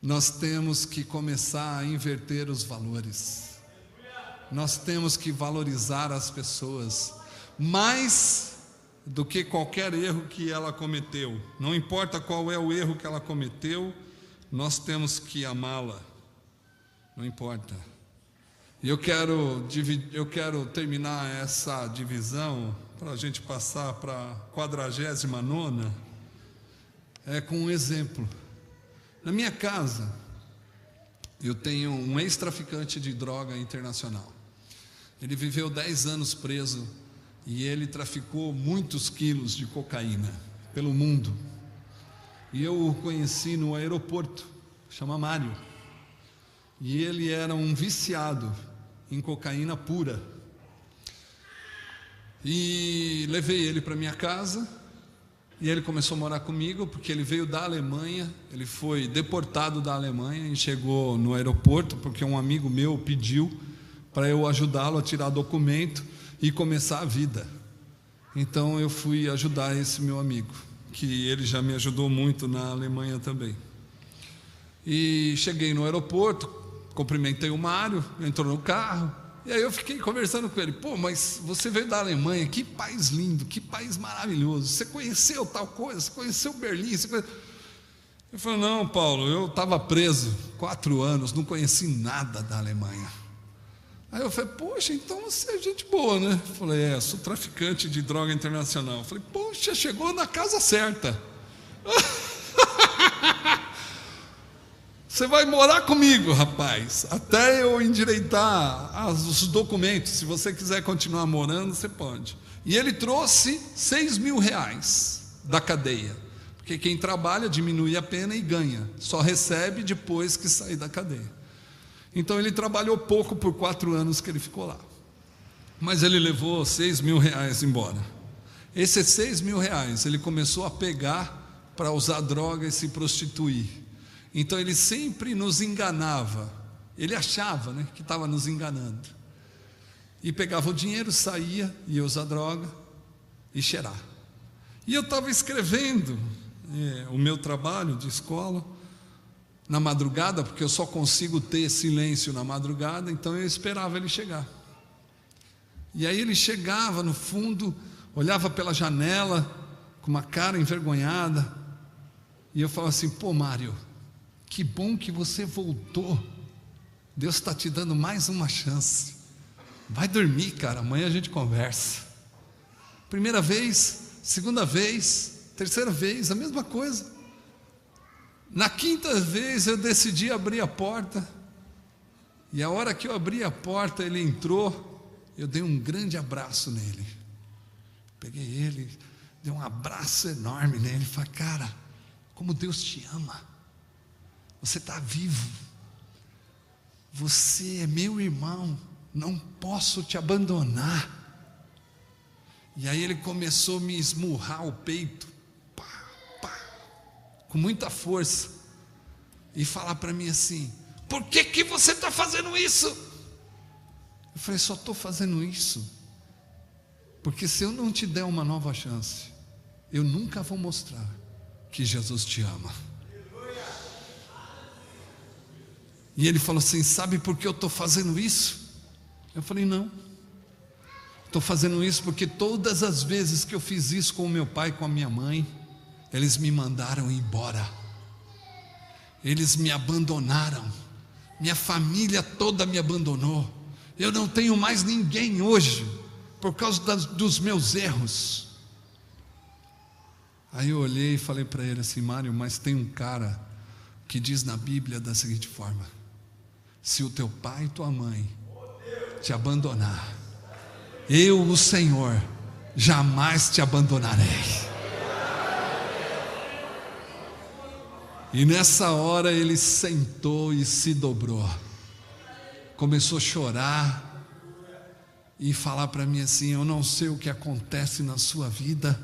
nós temos que começar a inverter os valores. Nós temos que valorizar as pessoas mais do que qualquer erro que ela cometeu. Não importa qual é o erro que ela cometeu, nós temos que amá-la. Não importa. E eu quero terminar essa divisão, para a gente passar para a 49ª, com um exemplo. Na minha casa, eu tenho um ex-traficante de droga internacional. Ele viveu 10 anos preso e ele traficou muitos quilos de cocaína pelo mundo. E eu o conheci no aeroporto, chama Mário. E ele era um viciado em cocaína pura. E levei ele para minha casa, e ele começou a morar comigo, porque ele veio da Alemanha, ele foi deportado da Alemanha e chegou no aeroporto, porque um amigo meu pediu para eu ajudá-lo a tirar documento e começar a vida. Então eu fui ajudar esse meu amigo, que ele já me ajudou muito na Alemanha também. E cheguei no aeroporto, cumprimentei o Mário, entrou no carro, e aí eu fiquei conversando com ele. Pô, mas você veio da Alemanha, que país lindo, que país maravilhoso, você conheceu tal coisa, você conheceu Berlim, Eu falei, não, Paulo, eu estava preso 4 anos, não conheci nada da Alemanha. Aí eu falei, poxa, então você é gente boa, né? Eu falei, sou traficante de droga internacional. Eu falei, poxa, chegou na casa certa. Você vai morar comigo, rapaz, até eu endireitar os documentos. Se você quiser continuar morando, você pode. E ele trouxe R$6.000 da cadeia, porque quem trabalha diminui a pena e ganha, só recebe depois que sair da cadeia. Então ele trabalhou pouco por 4 anos que ele ficou lá, mas ele levou R$6.000 embora. Esses R$6.000 ele começou a pegar para usar droga e se prostituir. Então ele sempre nos enganava, ele achava, que estava nos enganando, e pegava o dinheiro, saía, ia usar droga e cheirar. E eu estava escrevendo o meu trabalho de escola na madrugada, porque eu só consigo ter silêncio na madrugada, então eu esperava ele chegar. E aí ele chegava no fundo, olhava pela janela com uma cara envergonhada, e eu falava assim, pô, Mário, que bom que você voltou, Deus está te dando mais uma chance, vai dormir, cara, amanhã a gente conversa. Primeira vez, segunda vez, terceira vez, a mesma coisa. Na 5ª vez eu decidi abrir a porta, e a hora que eu abri a porta, ele entrou, eu dei um grande abraço nele, peguei ele, dei um abraço enorme nele, falei, cara, como Deus te ama, você está vivo, você é meu irmão, não posso te abandonar. E aí ele começou a me esmurrar o peito, com muita força, e falar para mim assim, por que você está fazendo isso? Eu falei, só estou fazendo isso porque se eu não te der uma nova chance, eu nunca vou mostrar que Jesus te ama. E ele falou assim, sabe por que eu estou fazendo isso? Eu falei, não, estou fazendo isso porque todas as vezes que eu fiz isso com o meu pai e com a minha mãe, eles me mandaram embora, eles me abandonaram, minha família toda me abandonou, eu não tenho mais ninguém hoje, por causa dos meus erros. Aí eu olhei e falei para ele assim, Mário, mas tem um cara que diz na Bíblia da seguinte forma, se o teu pai e tua mãe te abandonar, eu, o Senhor, jamais te abandonarei. E nessa hora ele sentou e se dobrou, começou a chorar e falar para mim assim, eu não sei o que acontece na sua vida,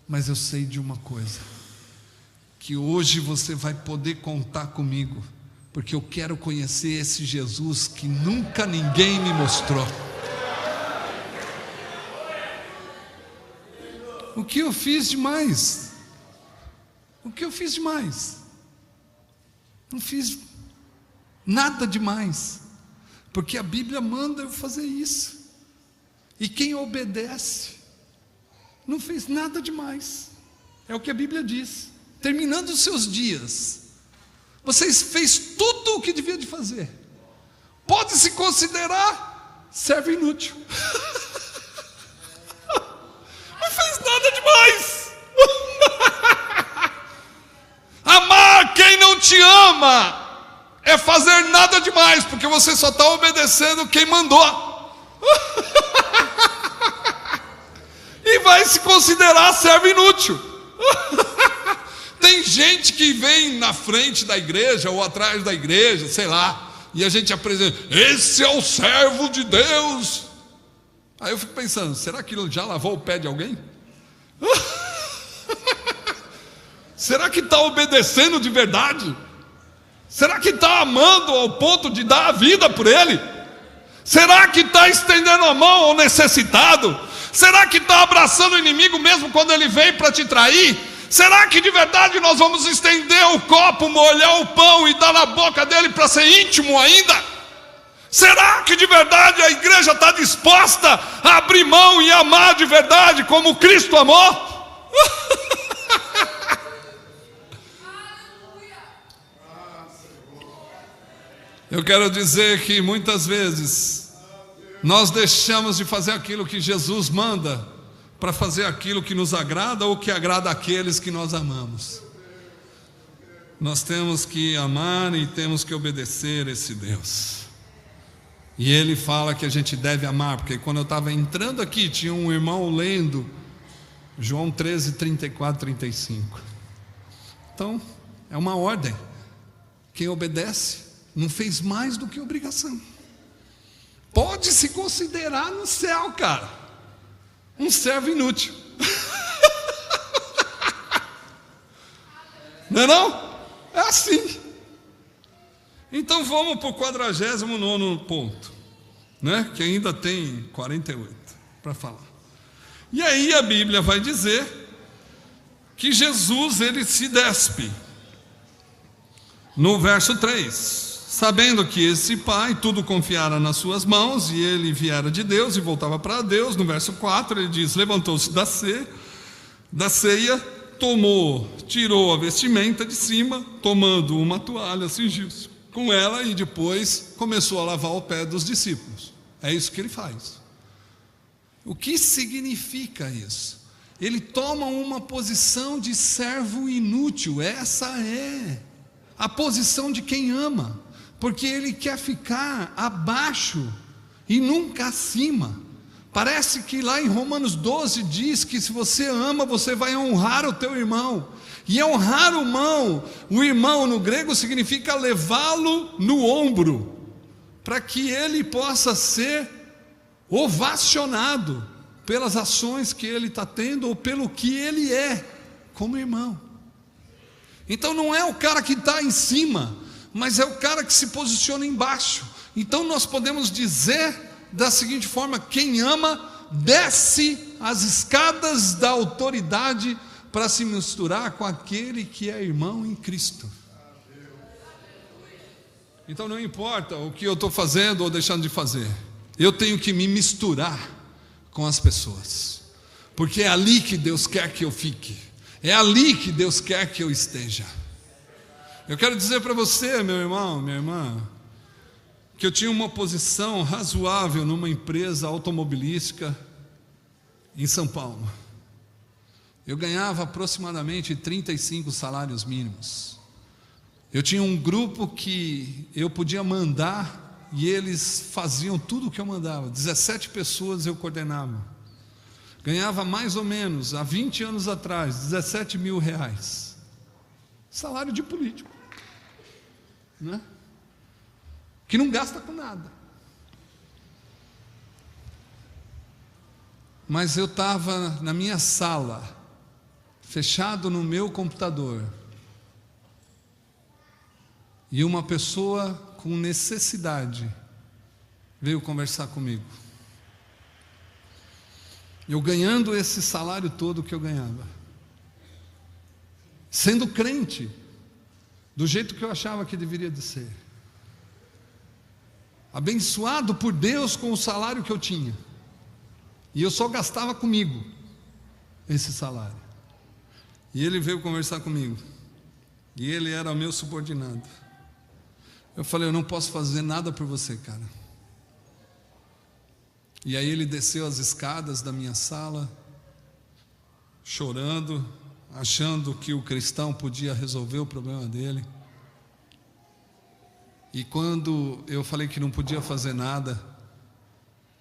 mas eu sei de uma coisa, que hoje você vai poder contar comigo, porque eu quero conhecer esse Jesus que nunca ninguém me mostrou. O que eu fiz demais? O que eu fiz demais? Não fiz nada demais, porque a Bíblia manda eu fazer isso. E quem obedece não fez nada demais. É o que a Bíblia diz. Terminando os seus dias, você fez tudo o que devia de fazer. Pode se considerar servo inútil. Não fez nada demais. Amar quem não te ama é fazer nada demais, porque você só está obedecendo quem mandou. E vai se considerar servo inútil. Tem gente que vem na frente da igreja ou atrás da igreja, sei lá, e a gente apresenta: esse é o servo de Deus. Aí eu fico pensando: será que ele já lavou o pé de alguém? Será que está obedecendo de verdade? Será que está amando ao ponto de dar a vida por ele? Será que está estendendo a mão ao necessitado? Será que está abraçando o inimigo mesmo quando ele vem para te trair? Será que de verdade nós vamos estender o copo, molhar o pão e dar na boca dele para ser íntimo ainda? Será que de verdade a igreja está disposta a abrir mão e amar de verdade como Cristo amou? Eu quero dizer que muitas vezes nós deixamos de fazer aquilo que Jesus manda para fazer aquilo que nos agrada ou que agrada àqueles que nós amamos. Nós temos que amar e temos que obedecer esse Deus. E ele fala que a gente deve amar, porque quando eu estava entrando aqui, tinha um irmão lendo João 13, 34, 35. Então, é uma ordem. Quem obedece não fez mais do que obrigação. Pode se considerar no céu, cara, um servo inútil. Não é não? É assim. Então vamos para o 49º ponto, né? Que ainda tem 48 para falar. E aí a Bíblia vai dizer que Jesus, ele se despe no verso 3, sabendo que esse pai tudo confiara nas suas mãos, e ele viera de Deus e voltava para Deus. No verso 4 ele diz: levantou-se da ceia, tirou a vestimenta de cima, tomando uma toalha, cingiu-se com ela e depois começou a lavar o pé dos discípulos. É isso que ele faz. O que significa isso? Ele toma uma posição de servo inútil. Essa é a posição de quem ama, porque ele quer ficar abaixo e nunca acima. Parece que lá em Romanos 12 diz que se você ama, você vai honrar o teu irmão. E honrar o irmão no grego significa levá-lo no ombro, para que ele possa ser ovacionado pelas ações que ele está tendo ou pelo que ele é como irmão. Então não é o cara que está em cima, mas é o cara que se posiciona embaixo. Então nós podemos dizer da seguinte forma: quem ama desce as escadas da autoridade para se misturar com aquele que é irmão em Cristo. Então não importa o que eu estou fazendo ou deixando de fazer, eu tenho que me misturar com as pessoas, porque é ali que Deus quer que eu fique, é ali que Deus quer que eu esteja. Eu quero dizer para você, meu irmão, minha irmã, que eu tinha uma posição razoável numa empresa automobilística em São Paulo. Eu ganhava aproximadamente 35 salários mínimos. Eu tinha um grupo que eu podia mandar e eles faziam tudo o que eu mandava. 17 pessoas eu coordenava. Ganhava mais ou menos, há 20 anos atrás, 17 mil reais. Salário de político, né? Que não gasta com nada. Mas eu estava na minha sala, fechado no meu computador, e uma pessoa com necessidade veio conversar comigo. Eu ganhando esse salário todo que eu ganhava, sendo crente, do jeito que eu achava que deveria de ser. Abençoado por Deus com o salário que eu tinha. E eu só gastava comigo esse salário. E ele veio conversar comigo. E ele era o meu subordinado. Eu falei, eu não posso fazer nada por você, cara. E aí ele desceu as escadas da minha sala, chorando, achando que o cristão podia resolver o problema dele. E quando eu falei que não podia fazer nada,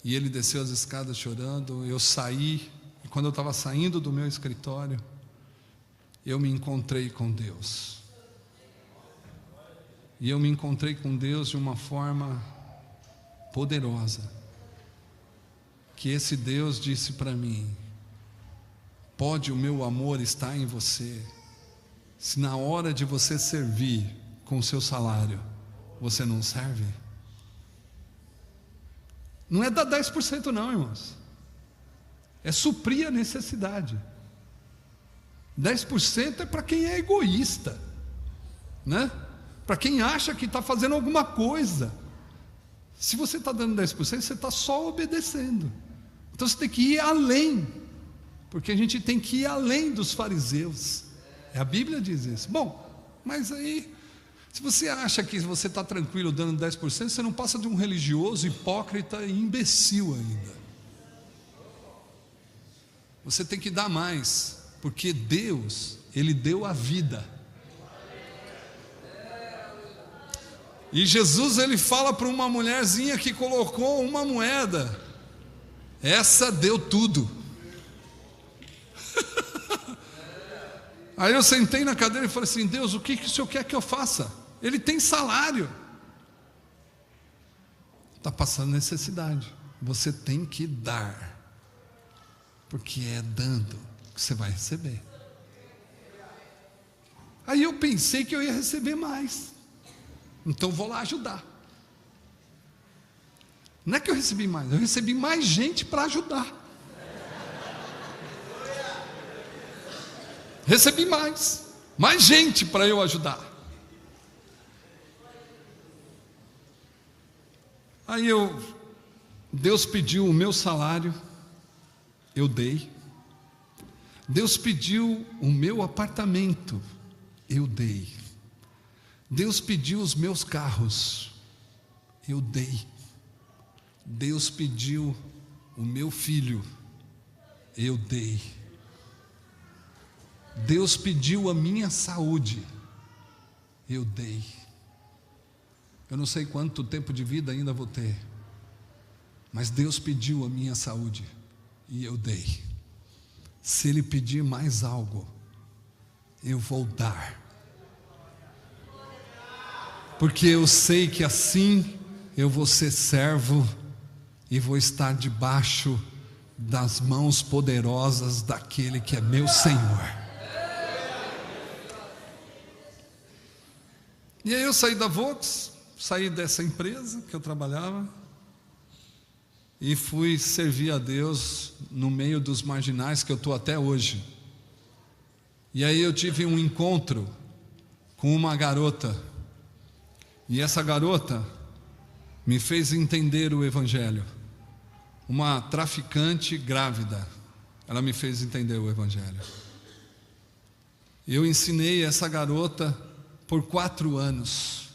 e ele desceu as escadas chorando, eu saí, e quando eu estava saindo do meu escritório, eu me encontrei com Deus. E eu me encontrei com Deus de uma forma poderosa, que esse Deus disse para mim, pode o meu amor estar em você, se na hora de você servir com o seu salário, você não serve? Não é dar 10% não, irmãos. É suprir a necessidade. 10% é para quem é egoísta, né? Para quem acha que está fazendo alguma coisa. Se você está dando 10%, você está só obedecendo. Então você tem que ir além, porque a gente tem que ir além dos fariseus. A Bíblia diz isso. Bom, mas aí, se você acha que você está tranquilo dando 10%, você não passa de um religioso, hipócrita e imbecil ainda. Você tem que dar mais, porque Deus, Ele deu a vida. E Jesus, Ele fala para uma mulherzinha que colocou uma moeda, essa deu tudo. Aí eu sentei na cadeira e falei assim, Deus, o que o Senhor quer que eu faça? Ele tem salário, está passando necessidade, você tem que dar, porque é dando que você vai receber. Aí eu pensei que eu ia receber mais, então vou lá ajudar. Não é que eu recebi mais, eu recebi mais gente para ajudar. Recebi mais gente para eu ajudar. Aí Deus pediu o meu salário, eu dei. Deus pediu o meu apartamento, eu dei. Deus pediu os meus carros, eu dei. Deus pediu o meu filho, eu dei. Deus pediu a minha saúde, eu dei. Eu não sei quanto tempo de vida ainda vou ter, mas Deus pediu a minha saúde e eu dei. Se Ele pedir mais algo, eu vou dar, porque eu sei que assim eu vou ser servo e vou estar debaixo das mãos poderosas daquele que é meu Senhor. E aí eu saí da Vox, saí dessa empresa que eu trabalhava e fui servir a Deus no meio dos marginais que eu estou até hoje. E aí eu tive um encontro com uma garota, e essa garota me fez entender o Evangelho. Uma traficante grávida, ela me fez entender o Evangelho. Eu ensinei essa garota por 4 anos,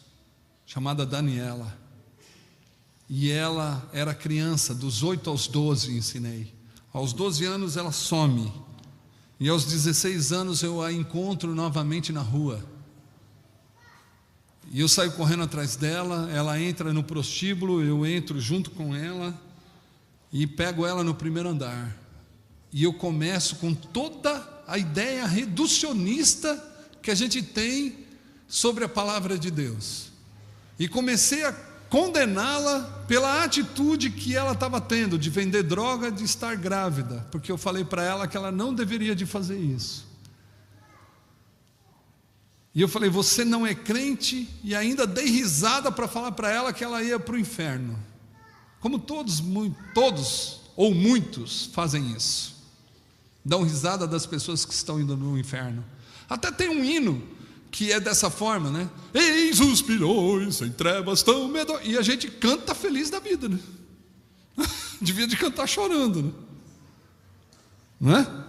chamada Daniela, e ela era criança, dos 8 aos 12 ensinei. Aos 12 anos ela some, e aos 16 anos eu a encontro novamente na rua, e eu saio correndo atrás dela. Ela entra no prostíbulo, eu entro junto com ela, e pego ela no primeiro andar, e eu começo com toda a ideia reducionista que a gente tem sobre a palavra de Deus, e comecei a condená-la pela atitude que ela estava tendo, de vender droga, de estar grávida, porque eu falei para ela que ela não deveria de fazer isso, e eu falei, você não é crente, e ainda dei risada para falar para ela que ela ia para o inferno, como todos ou muitos fazem isso, dão risada das pessoas que estão indo no inferno. Até tem um hino que é dessa forma, né? Eis os pilhões em trevas tão medonhas. E a gente canta feliz da vida, né? Devia de cantar chorando, né? Não é?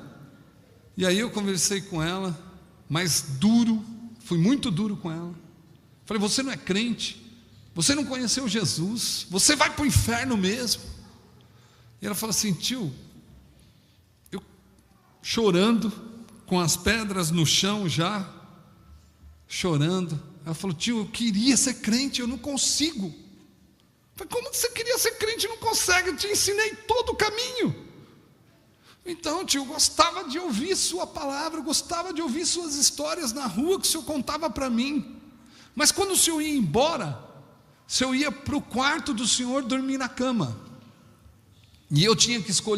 E aí eu conversei com ela, mas duro, fui muito duro com ela. Falei, você não é crente, você não conheceu Jesus, você vai para o inferno mesmo. E ela falou assim, tio, eu chorando, com as pedras no chão já, chorando. Ela falou, tio, eu queria ser crente, eu não consigo. Eu falei, como você queria ser crente e não consegue? Eu te ensinei todo o caminho. Então, tio, eu gostava de ouvir sua palavra, eu gostava de ouvir suas histórias na rua que o senhor contava para mim. Mas quando o senhor ia embora, o senhor ia para o quarto do senhor dormir na cama. E eu tinha que escolher